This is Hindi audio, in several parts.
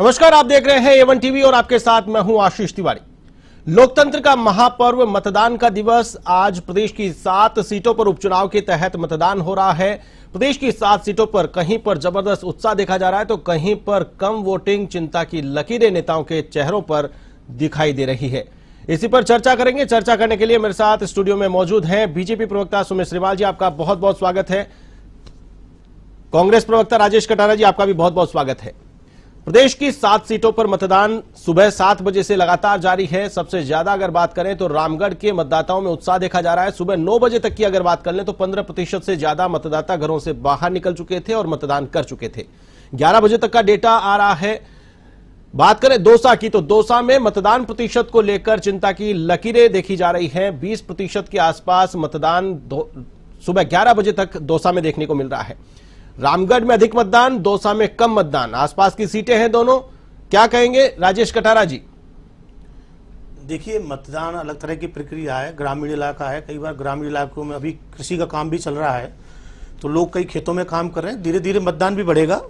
नमस्कार, आप देख रहे हैं A1 टीवी और आपके साथ मैं हूं आशीष तिवारी। लोकतंत्र का महापर्व मतदान का दिवस आज प्रदेश की 7 सीटों पर उपचुनाव के तहत मतदान हो रहा है। प्रदेश की 7 सीटों पर कहीं पर जबरदस्त उत्साह देखा जा रहा है तो कहीं पर कम वोटिंग चिंता की लकीरें नेताओं के चेहरों पर दिखाई दे रही है। इसी पर चर्चा करेंगे। चर्चा करने के लिए मेरे साथ स्टूडियो में मौजूद हैं बीजेपी प्रवक्ता सुमित श्रीवाल जी, आपका बहुत बहुत स्वागत है। कांग्रेस प्रवक्ता राजेश कटारा जी, आपका भी बहुत बहुत स्वागत है। प्रदेश की 7 सीटों पर मतदान सुबह 7 बजे से लगातार जारी है। सबसे ज्यादा अगर बात करें तो रामगढ़ के मतदाताओं में उत्साह देखा जा रहा है। सुबह 9 बजे तक की अगर बात कर लें तो 15% से ज्यादा मतदाता घरों से बाहर निकल चुके थे और मतदान कर चुके थे। 11 बजे तक का डेटा आ रहा है। बात करें दौसा की तो दौसा में मतदान प्रतिशत को लेकर चिंता की लकीरें देखी जा रही हैं। 20% के आसपास मतदान सुबह 11 बजे तक दौसा में देखने को मिल रहा है। रामगढ़ में अधिक मतदान, दौसा में कम मतदान, आसपास की सीटें हैं दोनों। क्या कहेंगे राजेश कटारा जी? देखिए, मतदान अलग तरह की प्रक्रिया है, ग्रामीण इलाका है। कई बार ग्रामीण इलाकों में अभी कृषि का काम भी चल रहा है तो लोग कई खेतों में काम कर रहे हैं। धीरे धीरे मतदान भी बढ़ेगा।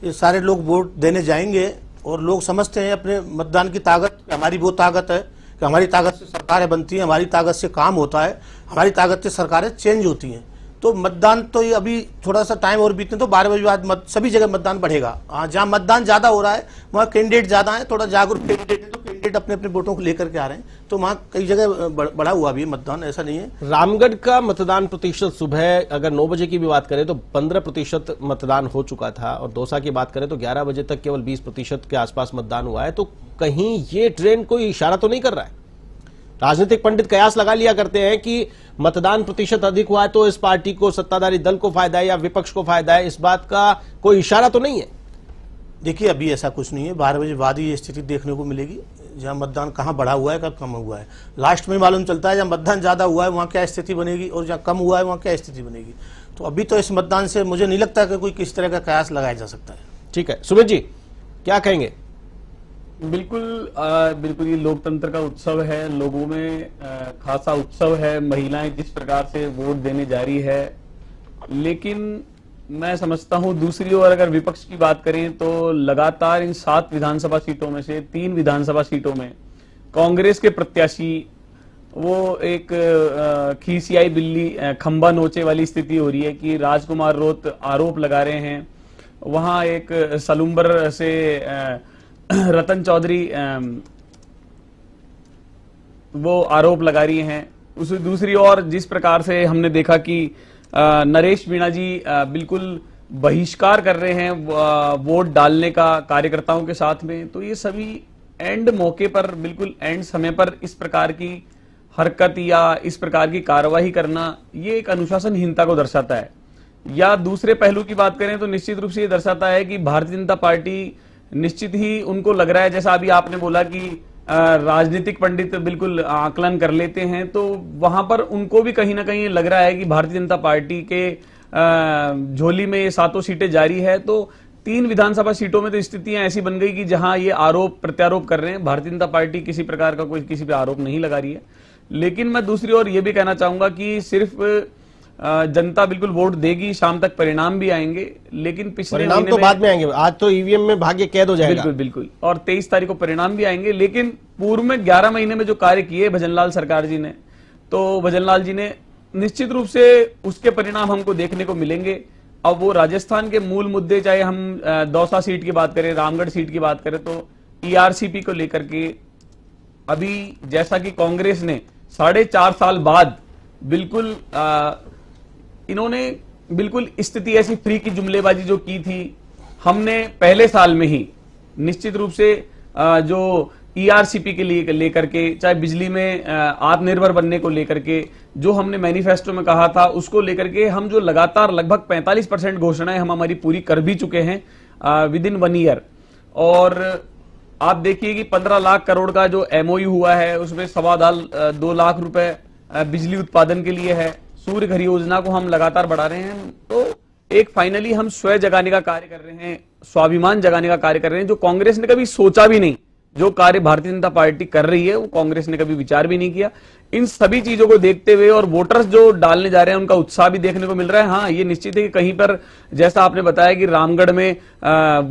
ये सारे लोग वोट देने जाएंगे और लोग समझते हैं अपने मतदान की ताकत। हमारी वो ताकत है कि हमारी ताकत से सरकारें बनती हैं, हमारी ताकत से काम होता है, हमारी ताकत से सरकारें चेंज होती हैं। तो मतदान तो ये अभी थोड़ा सा टाइम और बीतने तो 12 बजे बाद सभी जगह मतदान बढ़ेगा। जहाँ मतदान ज्यादा हो रहा है वहाँ कैंडिडेट ज्यादा है, थोड़ा जागरूक कैंडिडेट है तो कैंडिडेट अपने अपने वोटों को लेकर के आ रहे हैं। तो वहाँ कई जगह बढ़ा हुआ भी मतदान, ऐसा नहीं है। रामगढ़ का मतदान प्रतिशत सुबह अगर 9 बजे की भी बात करें तो 15% मतदान हो चुका था और दौसा की बात करें तो 11 बजे तक केवल 20% के आसपास मतदान हुआ है। तो कहीं ये ट्रेंड कोई इशारा तो नहीं कर रहा है? राजनीतिक पंडित कयास लगा लिया करते हैं कि मतदान प्रतिशत अधिक हुआ है तो इस पार्टी को, सत्ताधारी दल को फायदा है या विपक्ष को फायदा है। इस बात का कोई इशारा तो नहीं है? देखिए, अभी ऐसा कुछ नहीं है। 12 बजे बाद ही ये स्थिति देखने को मिलेगी जहां मतदान कहां बढ़ा हुआ है, कब कम हुआ है। लास्ट में मालूम चलता है जहां मतदान ज्यादा हुआ है वहां क्या स्थिति बनेगी और जहां कम हुआ है वहां क्या स्थिति बनेगी। तो अभी तो इस मतदान से मुझे नहीं लगता कि कोई किस तरह का कयास लगाया जा सकता है। ठीक है, सुमित जी क्या कहेंगे? बिल्कुल ये लोकतंत्र का उत्सव है, लोगों में खासा उत्सव है। महिलाएं जिस प्रकार से वोट देने जा रही है, लेकिन मैं समझता हूं दूसरी ओर अगर विपक्ष की बात करें तो लगातार इन 7 विधानसभा सीटों में से 3 विधानसभा सीटों में कांग्रेस के प्रत्याशी वो एक खीसियाई बिल्ली खंबा नोचे वाली स्थिति हो रही है कि राजकुमार रोत आरोप लगा रहे हैं। वहां एक सलूम्बर से रतन चौधरी वो आरोप लगा रही हैं। उस दूसरी ओर जिस प्रकार से हमने देखा कि नरेश मीणा जी बिल्कुल बहिष्कार कर रहे हैं वोट डालने का कार्यकर्ताओं के साथ में, तो ये सभी एंड मौके पर, बिल्कुल एंड समय पर इस प्रकार की हरकत या इस प्रकार की कार्रवाई करना, ये एक अनुशासनहीनता को दर्शाता है। या दूसरे पहलू की बात करें तो निश्चित रूप से ये दर्शाता है कि भारतीय जनता पार्टी निश्चित ही उनको लग रहा है, जैसा अभी आपने बोला कि राजनीतिक पंडित बिल्कुल आकलन कर लेते हैं, तो वहां पर उनको भी कहीं ना कहीं लग रहा है कि भारतीय जनता पार्टी के झोली में ये 7 सीटें जारी है। तो 3 विधानसभा सीटों में तो स्थितियां ऐसी बन गई कि जहां ये आरोप प्रत्यारोप कर रहे हैं। भारतीय जनता पार्टी किसी प्रकार का कोई किसी पे आरोप नहीं लगा रही है। लेकिन मैं दूसरी ओर ये भी कहना चाहूंगा कि सिर्फ जनता बिल्कुल वोट देगी, शाम तक परिणाम भी आएंगे, लेकिन पिछले परिणाम तो बाद में आएंगे। आज तो ईवीएम में भाग्य कैद हो जाएगा। बिल्कुल बिल्कुल, और 23 तारीख को परिणाम भी आएंगे। लेकिन पूर्व में 11 महीने में जो कार्य किए भजनलाल सरकार जी ने, तो भजनलाल जी ने निश्चित रूप से उसके परिणाम हमको देखने को मिलेंगे। अब वो राजस्थान के मूल मुद्दे, चाहे हम दौसा सीट की बात करें, रामगढ़ सीट की बात करें, तो ईआरसीपी को लेकर के अभी जैसा कि कांग्रेस ने 4.5 साल बाद बिल्कुल इन्होंने बिल्कुल स्थिति ऐसी फ्री की जुमलेबाजी जो की थी, हमने पहले साल में ही निश्चित रूप से जो ईआरसीपी के लिए लेकर के, चाहे बिजली में आत्मनिर्भर बनने को लेकर के जो हमने मैनिफेस्टो में कहा था, उसको लेकर के हम जो लगातार लगभग 45% घोषणाएं हम हमारी पूरी कर भी चुके हैं विद इन 1 ईयर। और आप देखिए कि 15 लाख करोड़ का जो एमओयू हुआ है उसमें 2.25 लाख रुपए बिजली उत्पादन के लिए है। सूर्य घर योजना को हम लगातार बढ़ा रहे हैं। तो एक फाइनली हम स्वयं जगाने का कार्य कर रहे हैं, स्वाभिमान जगाने का कार्य कर रहे हैं, जो कांग्रेस ने कभी सोचा भी नहीं जो कार्य भारतीय जनता पार्टी कर रही है वो कांग्रेस ने कभी विचार भी नहीं किया। इन सभी चीजों को देखते हुए और वोटर्स जो डालने जा रहे हैं उनका उत्साह भी देखने को मिल रहा है। हाँ, ये निश्चित है कि कहीं पर जैसा आपने बताया कि रामगढ़ में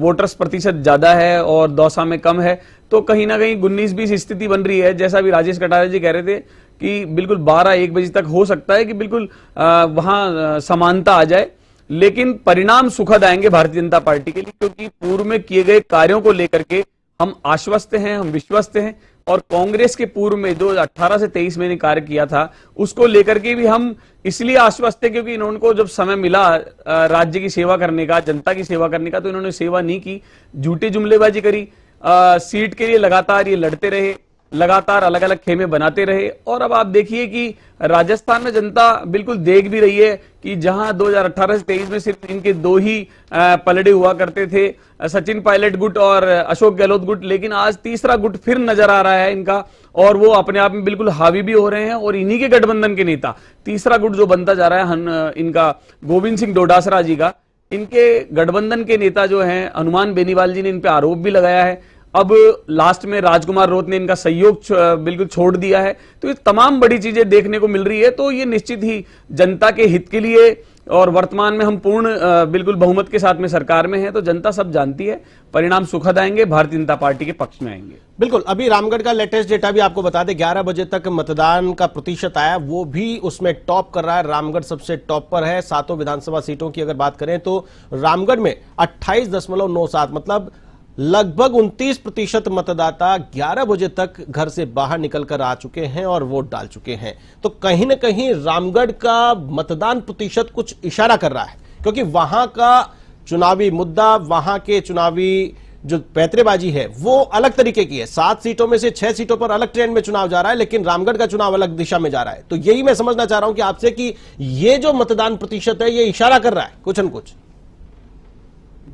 वोटर्स प्रतिशत ज्यादा है और दौसा में कम है, तो कहीं ना कहीं 19-20 स्थिति बन रही है। जैसा भी राजेश कटारिया जी कह रहे थे कि बिल्कुल 12-1 बजे तक हो सकता है कि बिल्कुल वहां समानता आ जाए, लेकिन परिणाम सुखद आएंगे भारतीय जनता पार्टी के लिए, क्योंकि पूर्व में किए गए कार्यों को लेकर के हम आश्वस्त हैं, हम विश्वस्त हैं। और कांग्रेस के पूर्व में जो 18 से 23 में कार्य किया था उसको लेकर के भी हम इसलिए आश्वस्त थे क्योंकि इन्होंने जब समय मिला राज्य की सेवा करने का, जनता की सेवा करने का, तो इन्होंने सेवा नहीं की, झूठी जुमलेबाजी करी, सीट के लिए लगातार ये लड़ते रहे, लगातार अलग अलग खेमे बनाते रहे। और अब आप देखिए कि राजस्थान में जनता बिल्कुल देख भी रही है कि जहां 2018 से 23 में सिर्फ इनके 2 ही पलड़े हुआ करते थे, सचिन पायलट गुट और अशोक गहलोत गुट, लेकिन आज तीसरा गुट फिर नजर आ रहा है इनका, और वो अपने आप में बिल्कुल हावी भी हो रहे हैं। और इन्हीं के गठबंधन के नेता, तीसरा गुट जो बनता जा रहा है इनका गोविंद सिंह डोटासरा जी का, इनके गठबंधन के नेता जो हैं हनुमान बेनीवाल जी ने इन पे आरोप भी लगाया है। अब लास्ट में राजकुमार रोत ने इनका सहयोग बिल्कुल छोड़ दिया है। तो ये तमाम बड़ी चीजें देखने को मिल रही है। तो ये निश्चित ही जनता के हित के लिए, और वर्तमान में हम पूर्ण बिल्कुल बहुमत के साथ में सरकार में हैं, तो जनता सब जानती है, परिणाम सुखद आएंगे, भारतीय जनता पार्टी के पक्ष में आएंगे। बिल्कुल। अभी रामगढ़ का लेटेस्ट डेटा भी आपको बता दें, 11 बजे तक मतदान का प्रतिशत आया, वो भी उसमें टॉप कर रहा है। रामगढ़ सबसे टॉप पर है। 7 विधानसभा सीटों की अगर बात करें तो रामगढ़ में 28.97, मतलब लगभग 29% मतदाता 11 बजे तक घर से बाहर निकलकर आ चुके हैं और वोट डाल चुके हैं। तो कहीं ना कहीं रामगढ़ का मतदान प्रतिशत कुछ इशारा कर रहा है, क्योंकि वहां का चुनावी मुद्दा, वहां के चुनावी जो पैतरेबाजी है वो अलग तरीके की है। 7 सीटों में से 6 सीटों पर अलग ट्रेंड में चुनाव जा रहा है, लेकिन रामगढ़ का चुनाव अलग दिशा में जा रहा है। तो यही मैं समझना चाह रहा हूं कि आपसे कि ये जो मतदान प्रतिशत है ये इशारा कर रहा है कुछ न कुछ।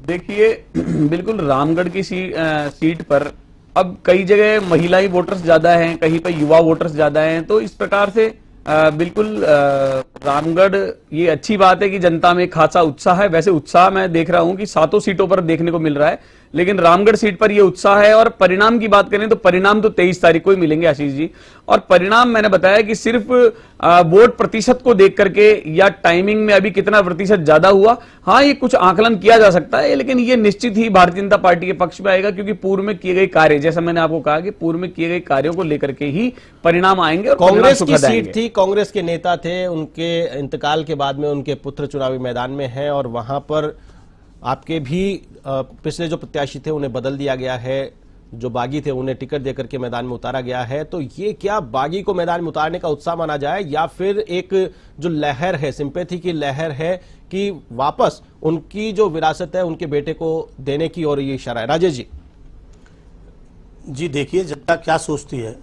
देखिए, बिल्कुल रामगढ़ की सीट पर अब कई जगह महिला वोटर्स ज्यादा हैं, कहीं पर युवा वोटर्स ज्यादा हैं, तो इस प्रकार से बिल्कुल रामगढ़, ये अच्छी बात है कि जनता में खासा उत्साह है। वैसे उत्साह मैं देख रहा हूं कि 7 सीटों पर देखने को मिल रहा है, लेकिन रामगढ़ सीट पर ये उत्साह है। और परिणाम की बात करें तो परिणाम तो 23 तारीख को ही मिलेंगे आशीष जी। और परिणाम मैंने बताया कि सिर्फ वोट प्रतिशत को देख करके या टाइमिंग में अभी कितना प्रतिशत ज्यादा हुआ, हाँ ये कुछ आकलन किया जा सकता है, लेकिन ये निश्चित ही भारतीय जनता पार्टी के पक्ष में आएगा, क्योंकि पूर्व में किए गए कार्य, जैसा मैंने आपको कहा कि पूर्व में किए गए कार्यों को लेकर के ही परिणाम आएंगे। और कांग्रेस की सीट थी, कांग्रेस के नेता थे, उनके इंतकाल के बाद में उनके पुत्र चुनावी मैदान में हैं, और वहां पर आपके भी पिछले जो प्रत्याशी थे उन्हें बदल दिया गया है, जो बागी थे उन्हें टिकट देकर के मैदान में उतारा गया है। तो ये क्या बागी को मैदान में उतारने का उत्साह माना जाए, या फिर एक जो लहर है, सिंपैथी की लहर है कि वापस उनकी जो विरासत है उनके बेटे को देने की ओर ये इशारा है? राजेश जी देखिए, जनता क्या सोचती है,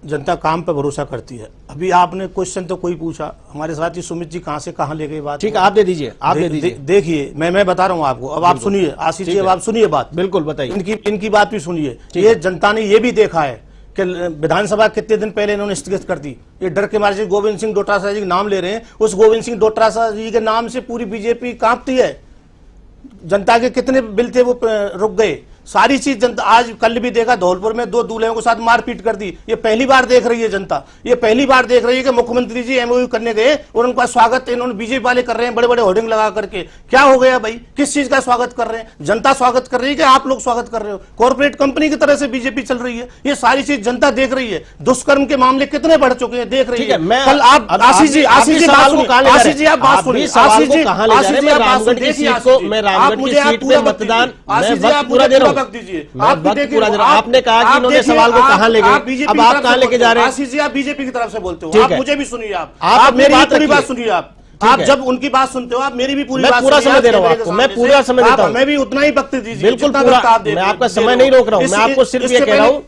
जनता काम पर भरोसा करती है। अभी आपने क्वेश्चन तो कोई पूछा, हमारे साथी सुमित जी कहां से कहां ले गई बात। ठीक है, आप दे दीजिए, आप दे दीजिए। देखिए, मैं बता रहा हूं आपको, अब आप सुनिए आशीष जी, अब आप सुनिए बात, बिल्कुल बताइए, इनकी बात भी सुनिए। ये जनता ने ये भी देखा है कि विधानसभा कितने दिन पहले इन्होंने स्थगित कर दी। ये डर के मारे से गोविंद सिंह डोटासरा जी का नाम ले रहे हैं, उस गोविंद सिंह डोटासरा जी के नाम से पूरी बीजेपी कांपती है। जनता के कितने बिल थे वो रुक गए, सारी चीज जनता। आज कल भी देखा धौलपुर में 2 दूल्हों के साथ मारपीट कर दी। ये पहली बार देख रही है जनता, ये पहली बार देख रही है कि मुख्यमंत्री जी एमओयू करने गए और उनका स्वागत इन्होंने बीजेपी वाले कर रहे हैं, बड़े बड़े होर्डिंग लगा करके। क्या हो गया भाई, किस चीज का स्वागत कर रहे हैं? जनता स्वागत कर रही है कि आप लोग स्वागत कर रहे हो? कॉर्पोरेट कंपनी की तरह से बीजेपी चल रही है, ये सारी चीज जनता देख रही है। दुष्कर्म के मामले कितने बढ़ चुके हैं देख रही है। कल आप आशीष जी आप बात सुनिए, आशीष जी आप बात सुनिए, आशीष जी रामगढ़ की सीट को, मैं रामगढ़ की सीट में मतदान, मैं वक्त पूरा दे रहा हूं, आपने कहा कि इन्होंने सवाल को कहां ले गए, अब आप कहां लेके जा रहे हैं? आशीष जी आप बीजेपी की तरफ से बोलते हो, आप मुझे भी सुनिए, आप मेरी पूरी बात सुनिए। आप जब उनकी बात सुनते हो आप मेरी भी पूरी बात, पूरा समय दे रहा हूं आपको, मैं पूरा समय देता हूं, मैं भी उतना ही वक्त दीजिए। बिल्कुल पूरा, मैं आपका समय नहीं रोक रहा हूं, मैं आपको सिर्फ ये कह रहा हूं,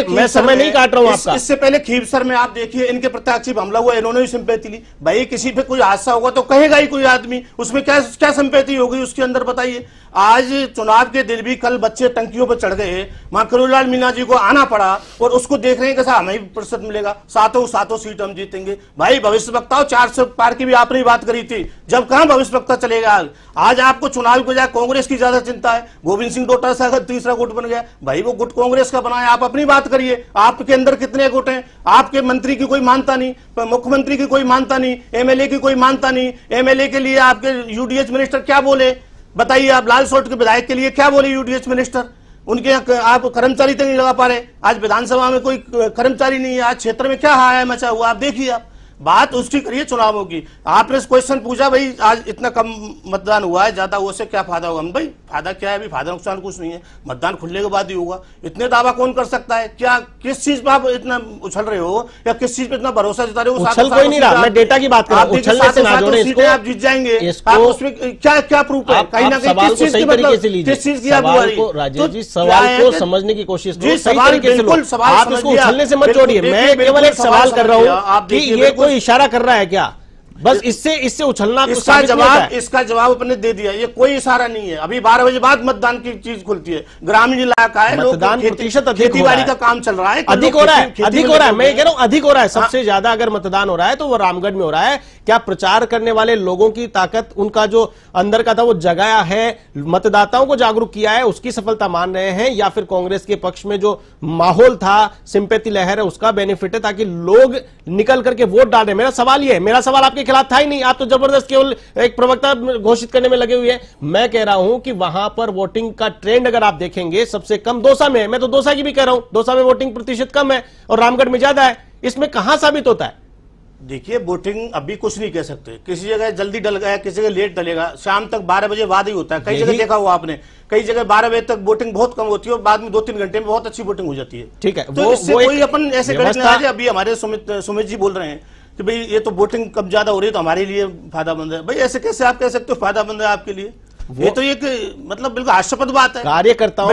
मैं समय नहीं काट रहा हूं आपका। इससे पहले खीवसर में आप देखिए इनके प्रत्याशी हमला हुआ, इन्होंने भी सिंपैथी ली। भाई किसी पे कोई हादसा होगा तो कहेगा ही कोई आदमी, उसमें क्या सिंपैथी होगी उसके अंदर, बताइए। आज चुनाव के दिन भी कल बच्चे टंकियों पर चढ़ गए, मां करुलाल मीणा जी को आना पड़ा और उसको देख रहे हैं कैसा हमें प्रतिशत मिलेगा, सातों सीट हम जीतेंगे। भाई भविष्य वक्ताओं 400 पार की भी आप अपनी बात करी थी, जब कहां भविष्य वक्ता चलेगा। आज आपको चुनाव के बजाय कांग्रेस की ज्यादा चिंता है। गोविंद सिंह डोटासरा से अगर तीसरा गुट बन गया, भाई वो गुट कांग्रेस का बना है, आप अपनी बात करिए। आपके अंदर कितने गुट हैं? आपके मंत्री की कोई मानता नहीं, मुख्यमंत्री की कोई मानता नहीं, एमएलए की कोई मानता नहीं। एमएलए के लिए आपके यूडीएच मिनिस्टर क्या बोले बताइए? आप लाल सोट के विधायक के लिए क्या बोले यूडीएच मिनिस्टर? उनके यहाँ आप कर्मचारी तक नहीं लगा पा रहे। आज विधानसभा में कोई कर्मचारी नहीं है। आज क्षेत्र में क्या हाय मचा हुआ आप देखिए। आप बात उसकी करिए चुनावों की। आपने क्वेश्चन पूछा भाई आज इतना कम मतदान हुआ है, ज्यादा हुआ से क्या फायदा होगा? भाई फायदा क्या है? अभी फायदा नुकसान कुछ नहीं है, मतदान खुलने के बाद ही होगा। इतने दावा कौन कर सकता है? क्या किस चीज पे आप इतना उछल रहे हो या किस चीज पे इतना भरोसा जता रहे हो? उछल कोई नहीं रहा, मैं डेटा की बात कर रहा हूं। उछलने से ना जोड़ें इसको, आप जीत जाएंगे। आप उसमें क्या क्या प्रूफ है? कहीं ना कहीं किस चीज की मतलब किस चीज की आप राजेश जी सवाल को समझने की कोशिश करो, सही तरीके से लो। आप इसको उछलने से मत जोड़िए। मैं केवल एक सवाल कर रहा हूं कि ये कोई इशारा कर रहा है क्या? बस इससे उछलना इसका जवाब अपने दे दिया। ये कोई इशारा नहीं है। अभी 12 बजे बाद मतदान की चीज खुलती है। ग्रामीण इलाका है, मतदान प्रतिशत खेती-बाड़ी का काम चल रहा है, अधिक हो रहा है, अधिक हो रहा है। मैं कह रहा हूं अधिक हो रहा है। सबसे ज्यादा अगर मतदान हो रहा है तो वो रामगढ़ में हो रहा है। क्या प्रचार करने वाले लोगों की ताकत, उनका जो अंदर का था वो जगाया है, मतदाताओं को जागरूक किया है, उसकी सफलता मान रहे हैं, या फिर कांग्रेस के पक्ष में जो माहौल था, सिंपैथी लहर है, उसका बेनिफिट है ताकि लोग निकल करके वोट डालें? मेरा सवाल ये है। मेरा सवाल आपके खिलाफ था ही नहीं। आप तो जबरदस्त केवल एक प्रवक्ता घोषित करने में लगे हुए हैं। मैं कह रहा हूं कि वहां पर वोटिंग का ट्रेंड अगर आप देखेंगे सबसे कम दौसा में है। मैं तो दौसा की भी कह रहा हूं, दौसा में वोटिंग प्रतिशत कम है और रामगढ़ में ज्यादा है। इसमें कहां साबित होता है? देखिए वोटिंग अभी कुछ नहीं कह सकते। किसी जगह जल्दी डल गया, किसी जगह लेट डलेगा। शाम तक 12 बजे बाद ही होता है। कई जगह देखा हुआ आपने, कई जगह 12 बजे तक वोटिंग बहुत कम होती है और बाद में 2-3 घंटे में बहुत अच्छी वोटिंग हो जाती है। ठीक है, तो इससे कोई अपन ऐसे गणित। अभी हमारे सुमित जी बोल रहे हैं कि भाई ये तो वोटिंग कम ज्यादा हो रही है तो हमारे लिए फायदामंद है। भाई ऐसे कैसे आप कह सकते हो फायदामंद है आपके लिए? ये तो एक मतलब बिल्कुल हास्यास्पद बात है। कार्यकर्ताओं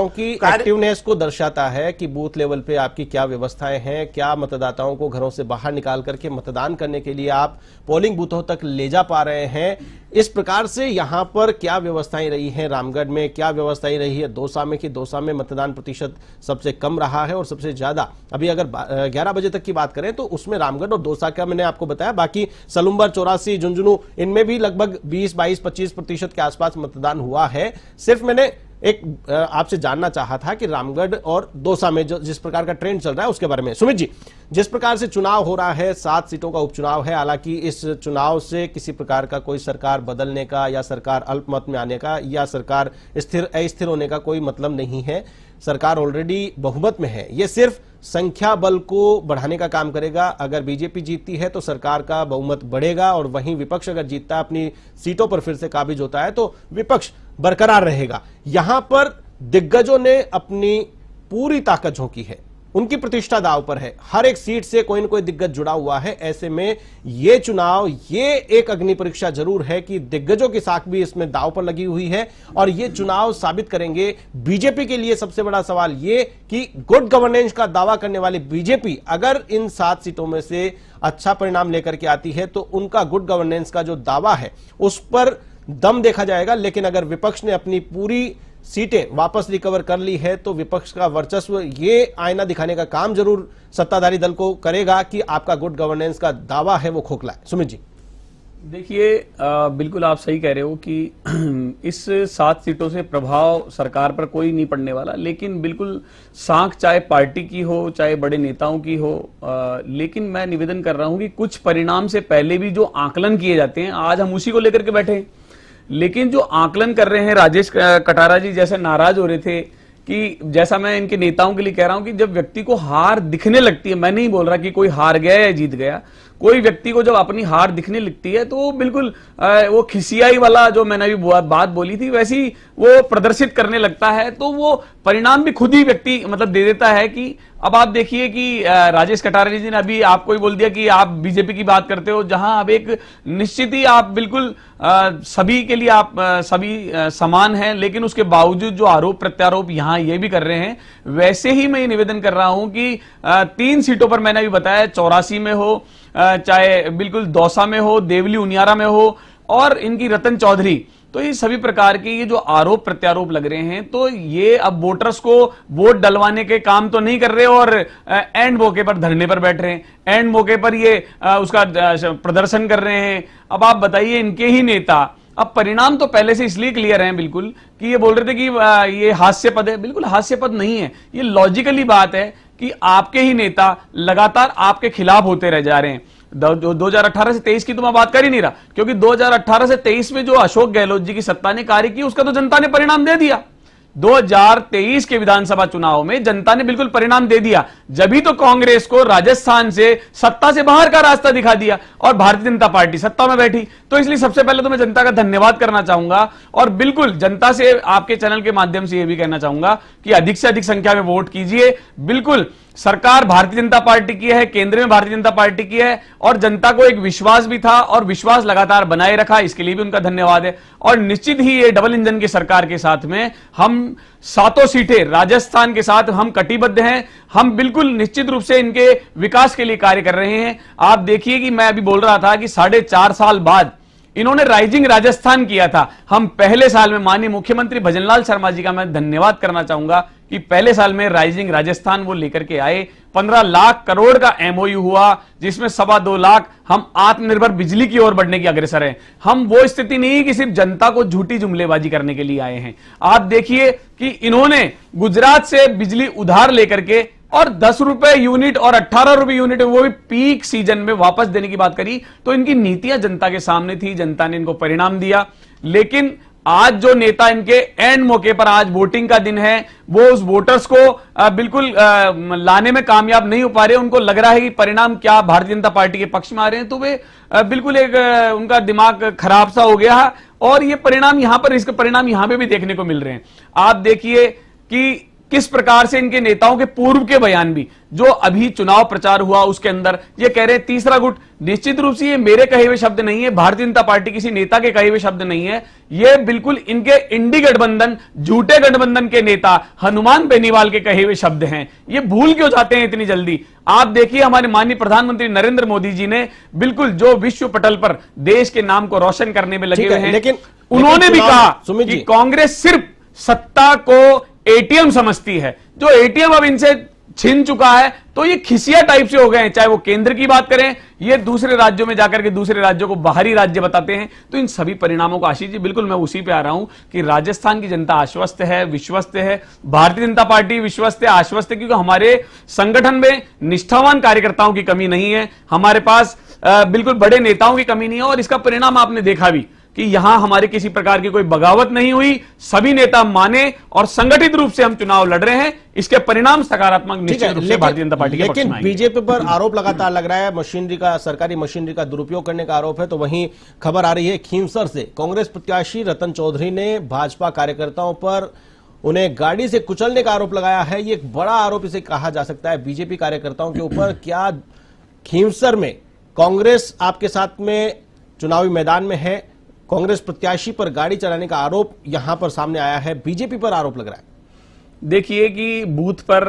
की कार्य एक्टिवनेस को दर्शाता है कि बूथ लेवल पे आपकी क्या व्यवस्थाएं हैं, क्या मतदाताओं को घरों से बाहर निकाल करके मतदान करने के लिए आप पोलिंग बूथों तक ले जा पा रहे हैं। इस प्रकार से यहां पर क्या व्यवस्थाएं रही हैं, रामगढ़ में क्या व्यवस्थाएं रही है, दौसा में कि दौसा में मतदान प्रतिशत सबसे कम रहा है और सबसे ज्यादा अभी अगर 11 बजे तक की बात करें तो उसमें रामगढ़ और दौसा का मैंने आपको बताया। बाकी सलुम्बर, 84, झुंझुनू, इनमें भी लगभग 20-22-25% के आसपास मतदान हुआ है। सिर्फ मैंने एक आपसे जानना चाहा था कि रामगढ़ और दौसा में जो जिस प्रकार का ट्रेंड चल रहा है उसके बारे में। सुमित जी, जिस प्रकार से चुनाव हो रहा है, 7 सीटों का उपचुनाव है, हालांकि इस चुनाव से किसी प्रकार का कोई सरकार बदलने का या सरकार अल्पमत में आने का या सरकार अस्थिर होने का कोई मतलब नहीं है। सरकार ऑलरेडी बहुमत में है। ये सिर्फ संख्या बल को बढ़ाने का काम करेगा। अगर बीजेपी जीतती है तो सरकार का बहुमत बढ़ेगा और वहीं विपक्ष अगर जीतता है, अपनी सीटों पर फिर से काबिज होता है, तो विपक्ष बरकरार रहेगा। यहां पर दिग्गजों ने अपनी पूरी ताकत झोंकी है, उनकी प्रतिष्ठा दांव पर है। हर एक सीट से कोई न कोई दिग्गज जुड़ा हुआ है। ऐसे में ये चुनाव, ये एक अग्नि परीक्षा जरूर है कि दिग्गजों की साख भी इसमें दांव पर लगी हुई है और ये चुनाव साबित करेंगे। बीजेपी के लिए सबसे बड़ा सवाल ये कि गुड गवर्नेंस का दावा करने वाली बीजेपी अगर इन 7 सीटों में से अच्छा परिणाम लेकर के आती है तो उनका गुड गवर्नेंस का जो दावा है उस पर दम देखा जाएगा। लेकिन अगर विपक्ष ने अपनी पूरी सीटें वापस रिकवर कर ली है तो विपक्ष का वर्चस्व ये आईना दिखाने का काम जरूर सत्ताधारी दल को करेगा कि आपका गुड गवर्नेंस का दावा है वो खोखला है। सुमित जी, देखिए बिल्कुल आप सही कह रहे हो कि इस 7 सीटों से प्रभाव सरकार पर कोई नहीं पड़ने वाला, लेकिन बिल्कुल साख चाहे पार्टी की हो चाहे बड़े नेताओं की हो। लेकिन मैं निवेदन कर रहा हूं कि कुछ परिणाम से पहले भी जो आकलन किए जाते हैं, आज हम उसी को लेकर के बैठे हैं, लेकिन जो आकलन कर रहे हैं, राजेश कटारा जी जैसे नाराज हो रहे थे कि जैसा मैं इनके नेताओं के लिए कह रहा हूं कि जब व्यक्ति को हार दिखने लगती है, मैं नहीं बोल रहा कि कोई हार गया या जीत गया, कोई व्यक्ति को जब अपनी हार दिखने लगती है तो बिल्कुल वो खिसियाई वाला जो मैंने अभी बात बोली थी वैसी वो प्रदर्शित करने लगता है। तो वो परिणाम भी खुद ही व्यक्ति मतलब दे देता है कि अब आप देखिए कि राजेश कटारे जी ने अभी आपको ही बोल दिया कि आप बीजेपी की बात करते हो, जहां अब एक निश्चित ही आप बिल्कुल सभी के लिए आप सभी समान हैं, लेकिन उसके बावजूद जो आरोप प्रत्यारोप यहां ये भी कर रहे हैं, वैसे ही मैं ये निवेदन कर रहा हूं कि 3 सीटों पर मैंने अभी बताया, 84 में हो चाहे बिल्कुल दौसा में हो, देवली उनियारा में हो और इनकी रतन चौधरी, तो ये सभी प्रकार के ये जो आरोप प्रत्यारोप लग रहे हैं, तो ये अब वोटर्स को वोट डलवाने के काम तो नहीं कर रहे और एंड मौके पर धरने पर बैठ रहे हैं, एंड मौके पर ये उसका प्रदर्शन कर रहे हैं। अब आप बताइए, इनके ही नेता, अब परिणाम तो पहले से इसलिए क्लियर हैं बिल्कुल कि ये बोल रहे थे कि ये हास्यास्पद है। बिल्कुल हास्यास्पद नहीं है, ये लॉजिकली बात है कि आपके ही नेता लगातार आपके खिलाफ होते रह जा रहे हैं। 2018 से 23 की तो मैं बात कर ही नहीं रहा, क्योंकि 2018 से 23 में जो अशोक गहलोत जी की सत्ता ने कार्य की, उसका तो जनता ने परिणाम दे दिया। 2023 के विधानसभा चुनाव में जनता ने बिल्कुल परिणाम दे दिया, जभी तो कांग्रेस को राजस्थान से सत्ता से बाहर का रास्ता दिखा दिया और भारतीय जनता पार्टी सत्ता में बैठी। तो इसलिए सबसे पहले तो मैं जनता का धन्यवाद करना चाहूंगा और बिल्कुल जनता से आपके चैनल के माध्यम से यह भी कहना चाहूंगा कि अधिक से अधिक संख्या में वोट कीजिए। बिल्कुल सरकार भारतीय जनता पार्टी की है, केंद्र में भारतीय जनता पार्टी की है और जनता को एक विश्वास भी था और विश्वास लगातार बनाए रखा, इसके लिए भी उनका धन्यवाद है। और निश्चित ही ये डबल इंजन की सरकार के साथ में हम 7 सीटें राजस्थान के साथ हम कटिबद्ध हैं। हम बिल्कुल निश्चित रूप से इनके विकास के लिए कार्य कर रहे हैं। आप देखिए कि मैं अभी बोल रहा था कि 4.5 साल बाद इन्होंने राइजिंग राजस्थान किया था। हम पहले साल में माननीय मुख्यमंत्री भजनलाल शर्मा जी का मैं धन्यवाद करना चाहूंगा कि पहले साल में राइजिंग राजस्थान वो लेकर के आए। 15 लाख करोड़ का एमओयू हुआ, जिसमें 2.25 लाख हम आत्मनिर्भर बिजली की ओर बढ़ने की अग्रसर हैं। हम वो स्थिति नहीं कि सिर्फ जनता को झूठी जुमलेबाजी करने के लिए आए हैं। आप देखिए कि इन्होंने गुजरात से बिजली उधार लेकर के और 10 रुपए यूनिट और 18 रुपए यूनिट, वो भी पीक सीजन में वापस देने की बात करी। तो इनकी नीतियां जनता के सामने थी, जनता ने इनको परिणाम दिया। लेकिन आज जो नेता इनके एंड मौके पर, आज वोटिंग का दिन है, वो उस वोटर्स को बिल्कुल लाने में कामयाब नहीं हो पा रहे। उनको लग रहा है कि परिणाम क्या भारतीय जनता पार्टी के पक्ष में आ रहे हैं, तो वे बिल्कुल एक उनका दिमाग खराब सा हो गया है और ये परिणाम यहां पर, इसके परिणाम यहां पे भी देखने को मिल रहे हैं। आप देखिए कि किस प्रकार से इनके नेताओं के पूर्व के बयान भी, जो अभी चुनाव प्रचार हुआ उसके अंदर ये कह रहे हैं तीसरा गुट। निश्चित रूप से ये मेरे कहे हुए शब्द नहीं है, भारतीय जनता पार्टी किसी नेता के कहे हुए शब्द नहीं है, ये बिल्कुल इनके इंडी गठबंधन, झूठे गठबंधन के नेता हनुमान बेनीवाल के कहे हुए शब्द हैं। ये भूल क्यों जाते हैं इतनी जल्दी? आप देखिए, हमारे माननीय प्रधानमंत्री नरेंद्र मोदी जी ने बिल्कुल जो विश्व पटल पर देश के नाम को रोशन करने में लगे हुए हैं, लेकिन उन्होंने भी कहा कि कांग्रेस सिर्फ सत्ता को एटीएम समझती है, जो एटीएम अब इनसे छिन चुका है। तो ये खिसिया टाइप से हो गए हैं, चाहे वो केंद्र की बात करें, ये दूसरे राज्यों में जाकर के दूसरे राज्यों को बाहरी राज्य बताते हैं। तो इन सभी परिणामों को, आशीष जी बिल्कुल मैं उसी पे आ रहा हूं कि राजस्थान की जनता आश्वस्त है, विश्वस्त है, भारतीय जनता पार्टी विश्वस्त है, आश्वस्त है, क्योंकि हमारे संगठन में निष्ठावान कार्यकर्ताओं की कमी नहीं है, हमारे पास बिल्कुल बड़े नेताओं की कमी नहीं है। और इसका परिणाम आपने देखा भी कि यहां हमारे किसी प्रकार की कोई बगावत नहीं हुई, सभी नेता माने और संगठित रूप से हम चुनाव लड़ रहे हैं। इसके परिणाम सकारात्मक निश्चित रूप से भारतीय जनता पार्टी के पक्ष में आएंगे। बीजेपी पर आरोप लगातार लग रहा है, मशीनरी का, सरकारी मशीनरी का दुरुपयोग करने का आरोप है। तो वहीं खबर आ रही है खींवसर से, कांग्रेस प्रत्याशी रतन चौधरी ने भाजपा कार्यकर्ताओं पर उन्हें गाड़ी से कुचलने का आरोप लगाया है। ये एक बड़ा आरोप इसे कहा जा सकता है बीजेपी कार्यकर्ताओं के ऊपर। क्या खींवसर में कांग्रेस आपके साथ में चुनावी मैदान में है? कांग्रेस प्रत्याशी पर गाड़ी चलाने का आरोप यहां पर सामने आया है, बीजेपी पर आरोप लग रहा है। देखिए कि बूथ पर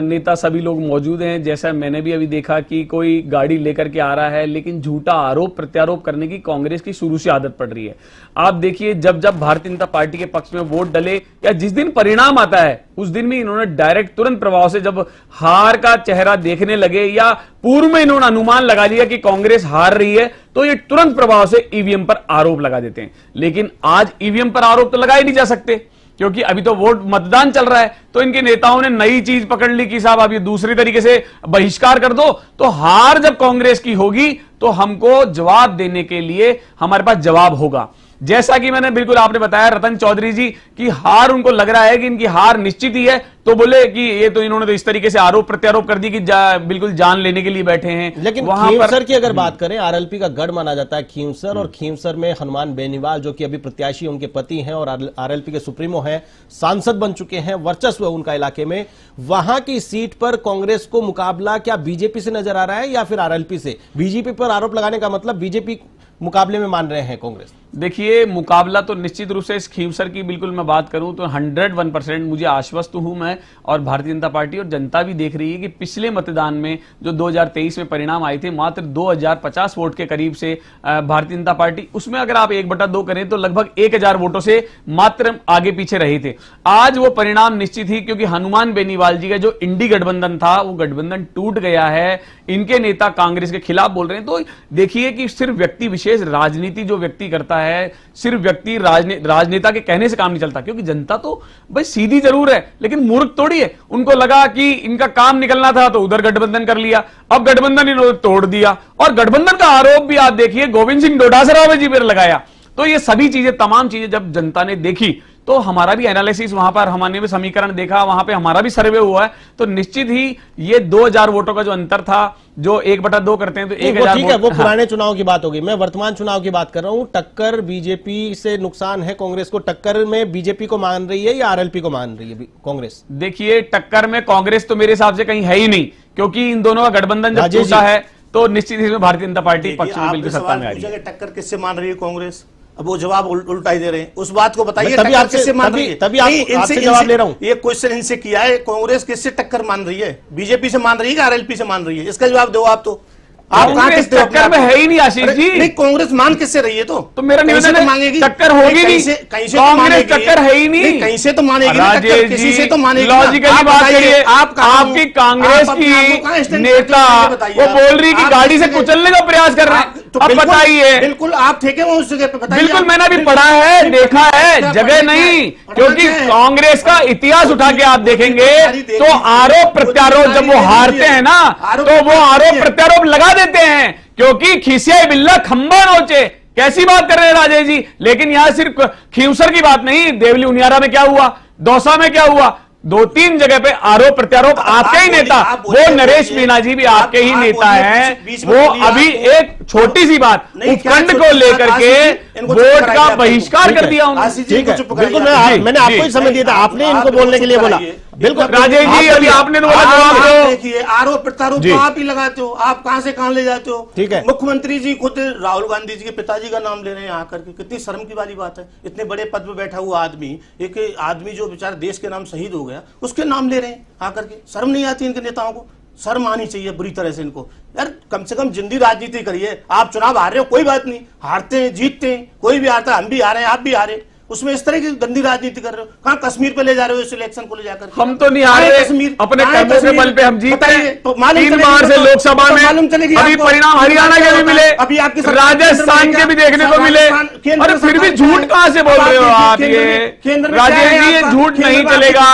नेता सभी लोग मौजूद हैं, जैसा मैंने भी अभी देखा कि कोई गाड़ी लेकर के आ रहा है, लेकिन झूठा आरोप प्रत्यारोप करने की कांग्रेस की शुरू से आदत पड़ रही है। आप देखिए, जब जब भारतीय जनता पार्टी के पक्ष में वोट डले या जिस दिन परिणाम आता है उस दिन भी इन्होंने डायरेक्ट तुरंत प्रभाव से, जब हार का चेहरा देखने लगे या पूर्व में इन्होंने अनुमान लगा लिया कि कांग्रेस हार रही है, तो ये तुरंत प्रभाव से ईवीएम पर आरोप लगा देते हैं। लेकिन आज ईवीएम पर आरोप तो लगाए नहीं जा सकते, क्योंकि अभी तो वोट मतदान चल रहा है। तो इनके नेताओं ने नई चीज पकड़ ली कि साहब अब ये दूसरी तरीके से बहिष्कार कर दो। तो हार जब कांग्रेस की होगी तो हमको जवाब देने के लिए हमारे पास जवाब होगा। जैसा कि मैंने बिल्कुल आपने बताया रतन चौधरी जी की हार, उनको लग रहा है कि इनकी हार निश्चित ही है, तो बोले कि ये तो इन्होंने तो इस तरीके से आरोप प्रत्यारोप कर दी कि बिल्कुल जान लेने के लिए बैठे हैं। लेकिन खींवसर की अगर बात करें, आरएलपी का गढ़ माना जाता है खींवसर, और खींवसर में हनुमान बेनीवाल जो कि अभी प्रत्याशी उनके पति हैं और आरएलपी के सुप्रीमो हैं, सांसद बन चुके हैं, वर्चस्व है उनका इलाके में। वहां की सीट पर कांग्रेस को मुकाबला क्या बीजेपी से नजर आ रहा है या फिर आरएलपी से? बीजेपी पर आरोप लगाने का मतलब बीजेपी मुकाबले में मान रहे हैं कांग्रेस? देखिए, मुकाबला तो निश्चित रूप से इस खींवसर की बिल्कुल मैं बात करूं तो 101% मुझे आश्वस्त हूं मैं, और भारतीय जनता पार्टी और जनता भी देख रही है कि पिछले मतदान में जो 2023 में परिणाम आए थे मात्र 2050 वोट के करीब से भारतीय जनता पार्टी, उसमें अगर आप 1/2 करें तो लगभग 1000 वोटों से मात्र आगे पीछे रहे थे। आज वो परिणाम निश्चित ही, क्योंकि हनुमान बेनीवाल जी का जो इंडी गठबंधन था वो गठबंधन टूट गया है, इनके नेता कांग्रेस के खिलाफ बोल रहे हैं। तो देखिए कि सिर्फ व्यक्ति विशेष राजनीति जो व्यक्ति करता है, सिर्फ व्यक्ति राजनेता के कहने से काम नहीं चलता, क्योंकि जनता तो भाई सीधी जरूर है लेकिन मूर्ख थोड़ी है। उनको लगा कि इनका काम निकलना था तो उधर गठबंधन कर लिया, अब गठबंधन इन्होंने तोड़ दिया, और गठबंधन का आरोप भी आप देखिए गोविंद सिंह डोटासरा जी पर लगाया। तो ये सभी चीजें, तमाम चीजें जब जनता ने देखी तो हमारा भी एनालिसिस वहां पर, हमने भी समीकरण देखा, वहां पे हमारा भी सर्वे हुआ है, तो निश्चित ही ये 2000 वोटों का जो अंतर था, जो 1/2 करते हैं तो 1000 ठीक है, वो पुराने चुनाव की बात होगी। मैं वर्तमान चुनाव की बात कर रहा हूं। टक्कर बीजेपी से नुकसान है कांग्रेस को, टक्कर में बीजेपी को मान रही है या आरएलपी को मान रही है कांग्रेस? देखिए, टक्कर में कांग्रेस तो मेरे हिसाब से कहीं है ही नहीं, क्योंकि इन दोनों का गठबंधन जब टूटा है तो निश्चित ही भारतीय जनता पार्टी पक्ष में बिल्कुल सत्ता में आ रही है। टक्कर किससे मान रही है कांग्रेस? अब वो जवाब उल्टा ही दे रहे हैं। उस बात को बताइए, तभी आपसे आपसे जवाब ले रहा हूं। ये क्वेश्चन इनसे किया है, कांग्रेस किससे टक्कर मान रही है? बीजेपी से मान रही है कि आरएलपी से मान रही है? इसका जवाब दो आप। तो आप कांग्रेस टक्कर में है ही नहीं आशीष जी। नहीं, कांग्रेस मान किससे रही है? तो मेरा निवेदन है, मांगेगी, टक्कर होगी नहीं, कांग्रेस टक्कर है ही नहीं, कहीं से तो मानेगी, किसी से तो मानेगी। लॉजिकली बात करिए, आपकी कांग्रेस की नेता वो बोल रही कि गाड़ी से कुचलने का प्रयास कर रहे हैं, अब बताइए। बिल्कुल आप थे क्या उस जगह पे? बताइए। बिल्कुल, मैंने भी पढ़ा है, देखा है, जगह नहीं, क्योंकि कांग्रेस का इतिहास उठा के आप देखेंगे तो आरोप प्रत्यारोप जब वो हारते हैं ना तो वो आरोप प्रत्यारोप लगा देते हैं, क्योंकि खिसिया बिल्ला खंबा नोचे। कैसी बात कर रहे हैं राजेश जी? लेकिन यहां सिर्फ खींवसर की बात नहीं, देवली उनियारा में क्या हुआ, दौसा में क्या हुआ, 2-3 जगह पे आरोप प्रत्यारोप आपके ही नेता, वो नरेश मीणा जी भी आपके ही नेता हैं, वो अभी एक छोटी सी बात उपखंड को लेकर के वोट का बहिष्कार कर दिया उन्होंने। ठीक है, बिल्कुल मैंने आपको ही समय दिया था, आपने इनको बोलने के लिए बोला। बिल्कुल राजेश जी, अभी आपने तो बोला जवाब दो। देखिए, आरोप प्रत्यारोप तो आप ही लगाते हो, आप कहां से कहां ले जाते हो। ठीक है, मुख्यमंत्री जी खुद राहुल गांधी जी के पिताजी का नाम ले रहे हैं आकर के, कितनी शर्म की वाली बात है। इतने बड़े पद पे बैठा हुआ आदमी, एक आदमी जो बेचारा देश के नाम शहीद हो गया, उसके नाम ले रहे हैं आकर के। शर्म नहीं आती इनके नेताओं को? शर्म आनी चाहिए बुरी तरह से इनको। यार कम से कम जिंदी राजनीति करिए। आप चुनाव हार रहे हो, कोई बात नहीं, हारते हैं जीतते हैं, कोई भी हारता है, हम भी हारे हैं, आप भी हारे, उसमें इस तरह की गंदी राजनीति कर रहे हो। कहां कश्मीर पे ले जा रहे हो इस इलेक्शन को ले जाकर? हम तो नहीं हारे, कश्मीर अपने कर्मों के बल पे हम जीते हैं। तो 3 बार से लोकसभा में मालूम चलेगी। अभी परिणाम हरियाणा के भी मिले, अभी आपकी राजस्थान के भी देखने को मिले, और फिर भी झूठ कहां से बोल रहे हो आप? ये राजेश जी, ये झूठ नहीं चलेगा।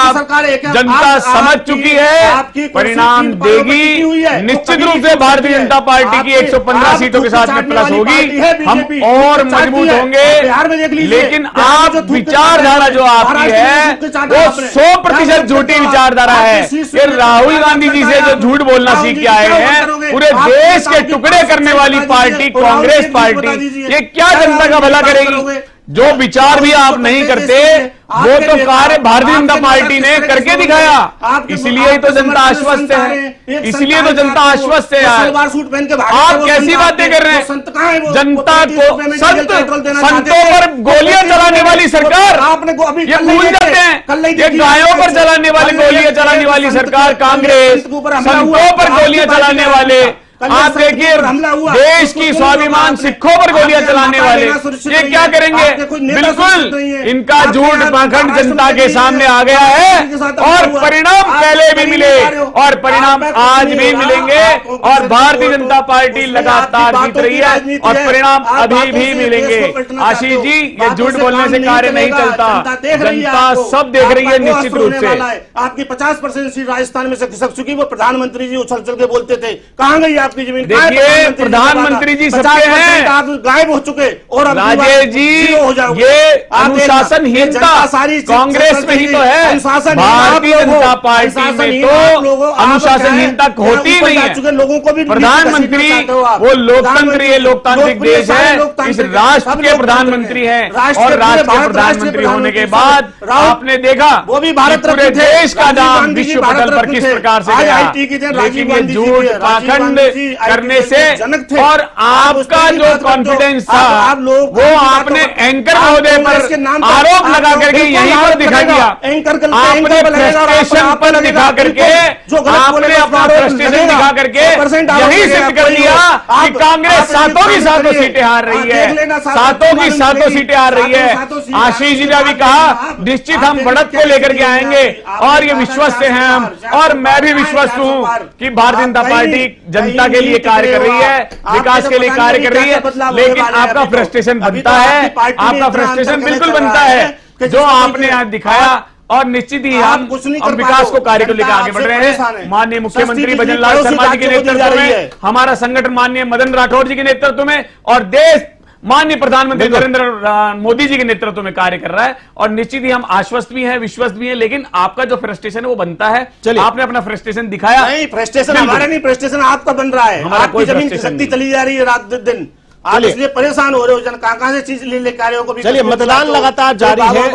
जनता समझ चुकी है, परिणाम देगी निश्चित रूप से। भारतीय जनता पार्टी की 115 सीटों के साथ में प्लस होगी, हम और मजबूत होंगे। लेकिन आप विचारधारा जो आपकी है वो 100% झूठी विचारधारा है। ये राहुल गांधी जी से जो झूठ बोलना सीख के आए हैं, पूरे देश के टुकड़े करने वाली पार्टी कांग्रेस पार्टी, ये क्या जनता का भला करेगी? जो विचार भी आप नहीं करते वो तो कार्य भारतीय जनता पार्टी ने करके दिखाया, इसलिए तो जनता आश्वस्त है, इसलिए तो जनता आश्वस्त है। आप कैसी बातें कर रहे हैं? जनता को संतों पर गोलियां चलाने वाली सरकार, ये भूल जाते हैं, ये गायों पर चलाने वाली गोलियां चलाने वाली सरकार कांग्रेस, संतों पर गोलियां चलाने वाले, आप देखिए देश की स्वाभिमान सिखों पर गोलियां चलाने वाले, ये क्या करेंगे? बिल्कुल इनका झूठ पाखंड जनता के सामने आ गया है, और परिणाम पहले भी मिले और परिणाम आज भी मिलेंगे, और भारतीय जनता पार्टी लगातार जीत रही है और परिणाम अभी भी मिलेंगे। आशीष जी, ये झूठ बोलने से कार्य नहीं चलता, जनता सब देख रही है निश्चित रूप से। आपकी 50% सीट राजस्थान में से खिसक चुकी, वो प्रधानमंत्री जी उछल चल के बोलते थे, कहां गई आपकी जमीन? देखिए, प्रधानमंत्री जी सबके हैं, गायब हो चुके, और राजेश जी ये अनुशासनहीनता कांग्रेस में ही तो है, भारतीय जनता पार्टी में तो अनुशासनहीनता होती नहीं है। लोगों को भी प्रधानमंत्री वो लोकतंत्र, ये लोकतांत्रिक देश है, इस राष्ट्र के प्रधानमंत्री हैं, और राष्ट्र के प्रधानमंत्री होने के बाद आपने देखा वो भी भारत पूरे देश देश का नाम विश्व पटल पर किस प्रकार से गया, लेकिन ये झूठ पाखंड करने से और आपका जो कॉन्फिडेंस था वो आपने एंकर महोदय पर आरोप लगा करके यहीं पर दिखा दिया। आपने फ्रस्ट्रेशन पर दिखा करके, आपने अपना फ्रस्ट्रेशन दिखा करके यही सिद्ध कर दिया कि कांग्रेस सातों की सातों सीटें हार रही है, सातों की सातों सीटें हार रही है। आशीष जी ने भी कहा निश्चित हम बढ़त को लेकर के आएंगे और ये विश्वस्त हैं हम, और मैं भी विश्वस्त हूं कि भारतीय जनता पार्टी जनता के लिए कार्य कर रही है, विकास के लिए कार्य कर रही है। लेकिन आपका फ्रस्ट्रेशन बनता है, आपका फ्रस्ट्रेशन बिल्कुल बनता है जो आपने आज दिखाया, और निश्चित ही हम विकास को कार्य को लेकर आगे बढ़ रहे हैं। माननीय मुख्यमंत्री भजनलाल शर्मा जी के नेतृत्व में, हमारा संगठन माननीय मदन राठौड़ जी के नेतृत्व में, और देश माननीय प्रधानमंत्री नरेंद्र मोदी जी के नेतृत्व में कार्य कर रहा है। और निश्चित ही हम आश्वस्त भी हैं, विश्वस्त भी हैं, लेकिन आपका जो फ्रस्ट्रेशन है वो बनता है। आपने अपना फ्रस्ट्रेशन दिखाया। नहीं, फ्रस्ट्रेशन हमारा नहीं, फ्रस्ट्रेशन आपका बन रहा है। आपकी जमीन खिसकती चली जा रही है रात दिन, आप इसलिए परेशान हो रहे हो। जन कहां से चीज ले कार्यों को भी। चलिए, मतदान लगातार जारी है,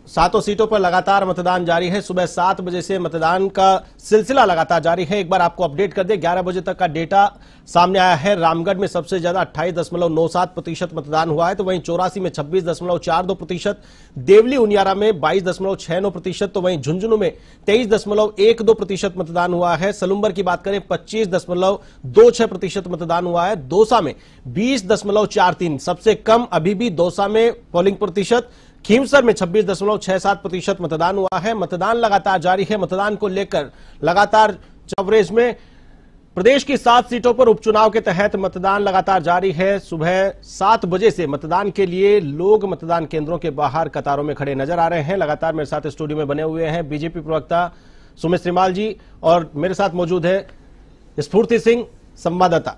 सातों सीटों पर लगातार मतदान जारी है। सुबह 7 बजे से मतदान का सिलसिला लगातार जारी है। एक बार आपको अपडेट कर दे, 11 बजे तक का डेटा सामने आया है। रामगढ़ में सबसे ज्यादा 28.97% मतदान हुआ है, तो वहीं 84 में 26.42%, देवली उनियारा में 22.69%, तो वहीं झुंझुनू में 23.12% मतदान हुआ है। सलुम्बर की बात करें 25.26% मतदान हुआ है। दौसा में 20.43, सबसे कम अभी भी दौसा में पोलिंग प्रतिशत। खीमसर में 26.67% मतदान हुआ है। मतदान लगातार जारी है। मतदान को लेकर लगातार कवरेज में प्रदेश की 7 सीटों पर उपचुनाव के तहत मतदान लगातार जारी है। सुबह 7 बजे से मतदान के लिए लोग मतदान केंद्रों के बाहर कतारों में खड़े नजर आ रहे हैं। लगातार मेरे साथ स्टूडियो में बने हुए हैं बीजेपी प्रवक्ता सुमित श्रीमाल जी, और मेरे साथ मौजूद है स्फूर्ति सिंह, संवाददाता।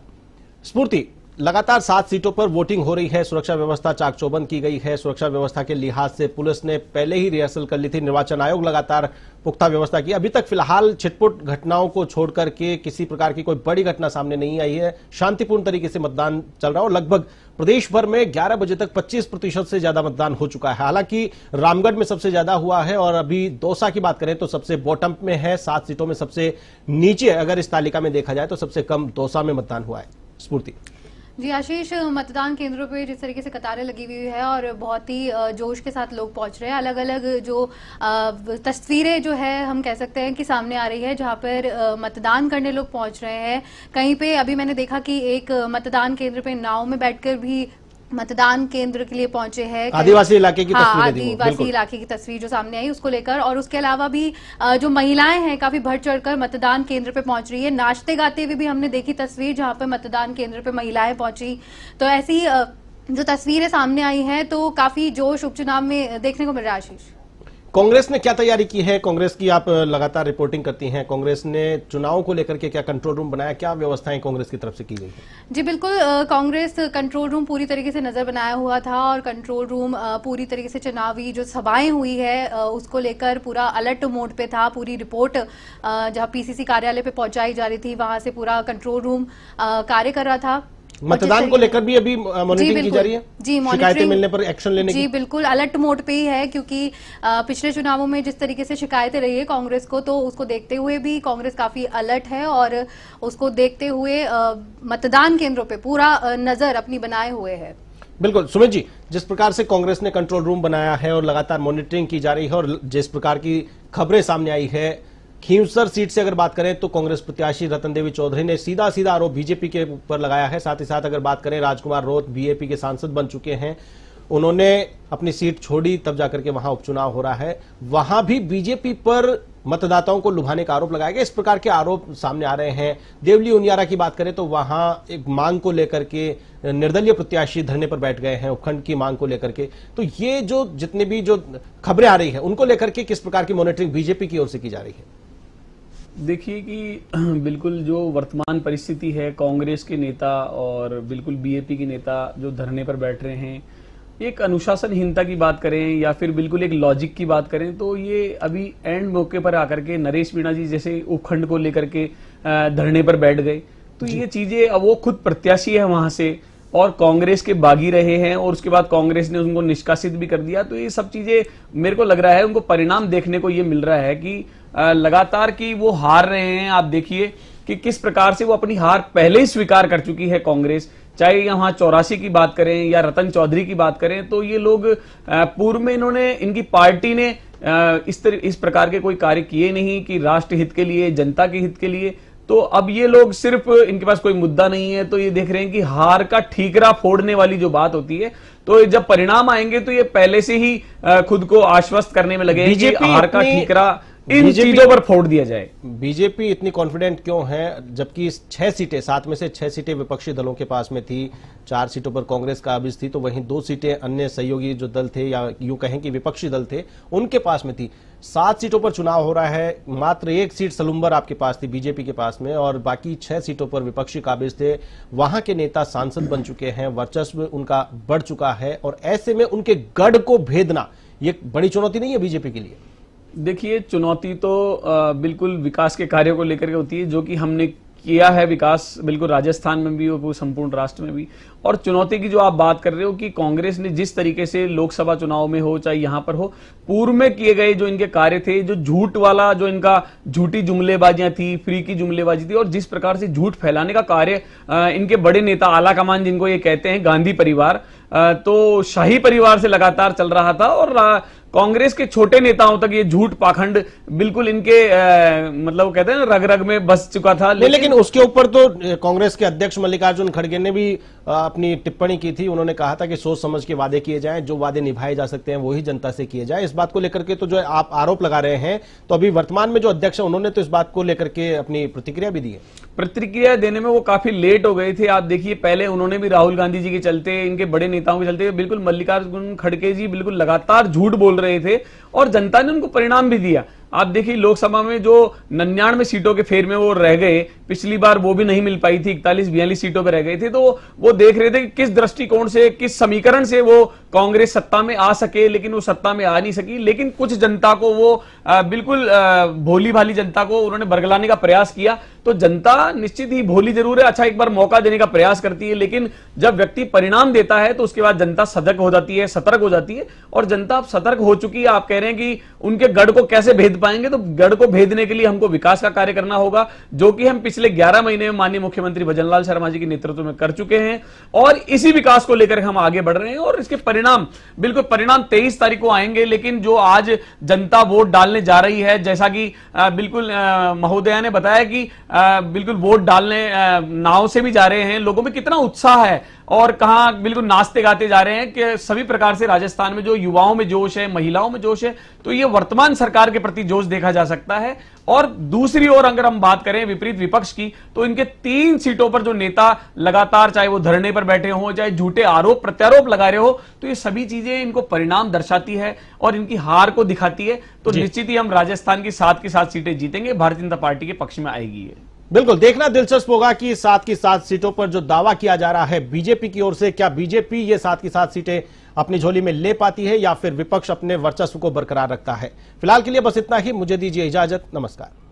स्फूर्ति, लगातार 7 सीटों पर वोटिंग हो रही है। सुरक्षा व्यवस्था चाक चौबंद की गई है। सुरक्षा व्यवस्था के लिहाज से पुलिस ने पहले ही रिहर्सल कर ली थी। निर्वाचन आयोग लगातार पुख्ता व्यवस्था की। अभी तक फिलहाल छिटपुट घटनाओं को छोड़ करके किसी प्रकार की कोई बड़ी घटना सामने नहीं आई है। शांतिपूर्ण तरीके से मतदान चल रहा है और लगभग प्रदेश भर में 11 बजे तक 25% से ज्यादा मतदान हो चुका है। हालांकि रामगढ़ में सबसे ज्यादा हुआ है, और अभी दौसा की बात करें तो सबसे बॉटम में है। 7 सीटों में सबसे नीचे अगर इस तालिका में देखा जाए तो सबसे कम दौसा में मतदान हुआ है। स्फूर्ति जी आशीष, मतदान केंद्रों पे जिस तरीके से कतारें लगी हुई है और बहुत ही जोश के साथ लोग पहुंच रहे हैं। अलग अलग जो तस्वीरें जो है हम कह सकते हैं कि सामने आ रही है, जहां पर मतदान करने लोग पहुंच रहे हैं। कहीं पे अभी मैंने देखा कि एक मतदान केंद्र पे नाव में बैठकर भी मतदान केंद्र के लिए पहुंचे हैं। आदिवासी इलाके की तस्वीर, आदिवासी इलाके की तस्वीर जो सामने आई उसको लेकर, और उसके अलावा भी जो महिलाएं हैं काफी बढ़ चढ़कर मतदान केंद्र पे पहुंच रही है। नाचते गाते हुए भी हमने देखी तस्वीर जहां पे मतदान केंद्र पे महिलाएं पहुंची। तो ऐसी जो तस्वीरें सामने आई हैं तो काफी जोश उपचुनाव में देखने को मिल रहा है। आशीष, कांग्रेस ने क्या तैयारी की है? कांग्रेस की आप लगातार रिपोर्टिंग करती हैं। कांग्रेस ने चुनाव को लेकर के क्या कंट्रोल रूम बनाया, क्या व्यवस्थाएं कांग्रेस की तरफ से की गई है? जी बिल्कुल, कांग्रेस कंट्रोल रूम पूरी तरीके से नजर बनाया हुआ था, और कंट्रोल रूम पूरी तरीके से चुनावी जो सभाएं हुई है उसको लेकर पूरा अलर्ट मोड पे था। पूरी रिपोर्ट जहां पीसीसी कार्यालय पे पहुंचाई जा रही थी वहां से पूरा कंट्रोल रूम कार्य कर रहा था। मतदान को लेकर भी अभी मॉनिटरिंग की जा रही है? जी, शिकायतें मिलने पर एक्शन लेने की? जी बिल्कुल, अलर्ट मोड पे ही है, क्योंकि पिछले चुनावों में जिस तरीके से शिकायतें रही है कांग्रेस को, तो उसको देखते हुए भी कांग्रेस काफी अलर्ट है, और उसको देखते हुए मतदान केंद्रों पे पूरा नजर अपनी बनाए हुए है। बिल्कुल सुमित जी, जिस प्रकार से कांग्रेस ने कंट्रोल रूम बनाया है और लगातार मॉनिटरिंग की जा रही है, और जिस प्रकार की खबरें सामने आई है, खींवसर सीट से अगर बात करें तो कांग्रेस प्रत्याशी रतन देवी चौधरी ने सीधा आरोप बीजेपी के ऊपर लगाया है। साथ ही साथ अगर बात करें, राजकुमार रोत बीएपी के सांसद बन चुके हैं, उन्होंने अपनी सीट छोड़ी तब जाकर के वहां उपचुनाव हो रहा है। वहां भी बीजेपी पर मतदाताओं को लुभाने का आरोप लगाया गया। इस प्रकार के आरोप सामने आ रहे हैं। देवली उनियारा की बात करें तो वहां एक मांग को लेकर के निर्दलीय प्रत्याशी धरने पर बैठ गए हैं, उपखंड की मांग को लेकर के। तो ये जो जितने भी जो खबरें आ रही है उनको लेकर के किस प्रकार की मॉनिटरिंग बीजेपी की ओर से की जा रही है? देखिए कि बिल्कुल जो वर्तमान परिस्थिति है, कांग्रेस के नेता और बिल्कुल बीएपी के नेता जो धरने पर बैठ रहे हैं, एक अनुशासनहीनता की बात करें या फिर बिल्कुल एक लॉजिक की बात करें तो ये अभी एंड मौके पर आकर के नरेश मीणा जी जैसे उपखंड को लेकर के धरने पर बैठ गए। तो ये चीजें, अब वो खुद प्रत्याशी है वहां से, और कांग्रेस के बागी रहे हैं और उसके बाद कांग्रेस ने उनको निष्कासित भी कर दिया। तो ये सब चीजें मेरे को लग रहा है उनको परिणाम देखने को ये मिल रहा है कि लगातार की वो हार रहे हैं। आप देखिए कि किस प्रकार से वो अपनी हार पहले ही स्वीकार कर चुकी है कांग्रेस, चाहे यहाँ 84 की बात करें या रतन चौधरी की बात करें, तो ये लोग पूर्व में इनकी पार्टी ने इस प्रकार के कोई कार्य किए नहीं कि राष्ट्र हित के लिए, जनता के हित के लिए। तो अब ये लोग सिर्फ इनके पास कोई मुद्दा नहीं है तो ये देख रहे हैं कि हार का ठीकरा फोड़ने वाली जो बात होती है, तो जब परिणाम आएंगे तो ये पहले से ही खुद को आश्वस्त करने में लगे कि हार का ठीकरा इन चीजों पर फोड़ दिया जाए। बीजेपी इतनी कॉन्फिडेंट क्यों है, जबकि 6 सीटें, 7 में से 6 सीटें विपक्षी दलों के पास में थी, 4 सीटों पर कांग्रेस काबिज थी, तो वहीं 2 सीटें अन्य सहयोगी जो दल थे या यूं कहें कि विपक्षी दल थे उनके पास में थी। 7 सीटों पर चुनाव हो रहा है, मात्र 1 सीट सलुम्बर आपके पास थी बीजेपी के पास में, और बाकी 6 सीटों पर विपक्षी काबिज थे। वहां के नेता सांसद बन चुके हैं, वर्चस्व उनका बढ़ चुका है, और ऐसे में उनके गढ़ को भेदना ये बड़ी चुनौती नहीं है बीजेपी के लिए? देखिए, चुनौती तो बिल्कुल विकास के कार्यों को लेकर के होती है, जो कि हमने किया है विकास बिल्कुल राजस्थान में भी और संपूर्ण राष्ट्र में भी। और चुनौती की जो आप बात कर रहे हो कि कांग्रेस ने जिस तरीके से लोकसभा चुनाव में हो चाहे यहां पर हो, पूर्व में किए गए जो इनके कार्य थे, जो झूठ वाला जो इनका झूठी जुमलेबाजियां थी, फ्री की जुमलेबाजी थी, और जिस प्रकार से झूठ फैलाने का कार्य इनके बड़े नेता आला कमान जिनको ये कहते हैं गांधी परिवार, तो शाही परिवार से लगातार चल रहा था, और कांग्रेस के छोटे नेताओं तक ये झूठ पाखंड बिल्कुल इनके मतलब कहते हैं ना रग रग में बस चुका था। लेकिन उसके ऊपर तो कांग्रेस के अध्यक्ष मल्लिकार्जुन खड़गे ने भी अपनी टिप्पणी की थी। उन्होंने कहा था कि सोच समझ के वादे किए जाएं, जो वादे निभाए जा सकते हैं वही जनता से किए जाएं। इस बात को लेकर के तो जो आप आरोप लगा रहे हैं, तो अभी वर्तमान में जो अध्यक्ष है उन्होंने तो इस बात को लेकर के अपनी प्रतिक्रिया भी दी है। प्रतिक्रिया देने में वो काफी लेट हो गए थे। आप देखिए, पहले उन्होंने भी राहुल गांधी जी के चलते, इनके बड़े नेताओं के चलते बिल्कुल मल्लिकार्जुन खड़गे जी बिल्कुल लगातार झूठ बोल रहे थे, और जनता ने उनको परिणाम भी दिया। आप देखिए, लोकसभा में जो 99 सीटों के फेर में वो रह गए, पिछली बार वो भी नहीं मिल पाई थी, 41-42 सीटों पर रह गए थे, तो वो देख रहे थे कि किस दृष्टिकोण से, किस समीकरण से वो कांग्रेस सत्ता में आ सके, लेकिन वो सत्ता में आ नहीं सकी। लेकिन कुछ जनता को वो बिल्कुल भोली भाली जनता को उन्होंने बरगलाने का प्रयास किया। तो जनता निश्चित ही भोली जरूर है, अच्छा एक बार मौका देने का प्रयास करती है, लेकिन जब व्यक्ति परिणाम देता है तो उसके बाद जनता सजग हो जाती है, सतर्क हो जाती है, और जनता अब सतर्क हो चुकी है। आप कह रहे हैं कि उनके गढ़ को कैसे भेद पाएंगे, तो गढ़ को भेदने के लिए हमको विकास का कार्य करना होगा, जो कि हम पिछले 11 महीने में माननीय मुख्यमंत्री भजनलाल शर्मा जी के नेतृत्व में कर चुके हैं, और इसी विकास को लेकर हम आगे बढ़ रहे हैं। और इसके परिणाम बिल्कुल 23 तारीख को आएंगे, लेकिन जो आज जनता वोट डालने जा रही है, जैसा कि बिल्कुल महोदया ने बताया कि बिल्कुल वोट डालने नाव से भी जा रहे हैं, लोगों में कितना उत्साह है और कहां बिल्कुल नाचते गाते जा रहे हैं कि सभी प्रकार से राजस्थान में जो युवाओं में जोश है, महिलाओं में जोश है, तो ये वर्तमान सरकार के प्रति जोश देखा जा सकता है। और दूसरी ओर अगर हम बात करें विपरीत विपक्ष की, तो इनके 3 सीटों पर जो नेता लगातार, चाहे वो धरने पर बैठे हों, चाहे झूठे आरोप प्रत्यारोप लगा रहे हो, तो ये सभी चीजें इनको परिणाम दर्शाती है और इनकी हार को दिखाती है। तो निश्चित ही हम राजस्थान की 7 की 7 सीटें जीतेंगे, भारतीय जनता पार्टी के पक्ष में आएगी ये। बिल्कुल देखना दिलचस्प होगा कि 7 की 7 सीटों पर जो दावा किया जा रहा है बीजेपी की ओर से, क्या बीजेपी ये 7 की 7 सीटें अपनी झोली में ले पाती है या फिर विपक्ष अपने वर्चस्व को बरकरार रखता है। फिलहाल के लिए बस इतना ही, मुझे दीजिए इजाजत, नमस्कार।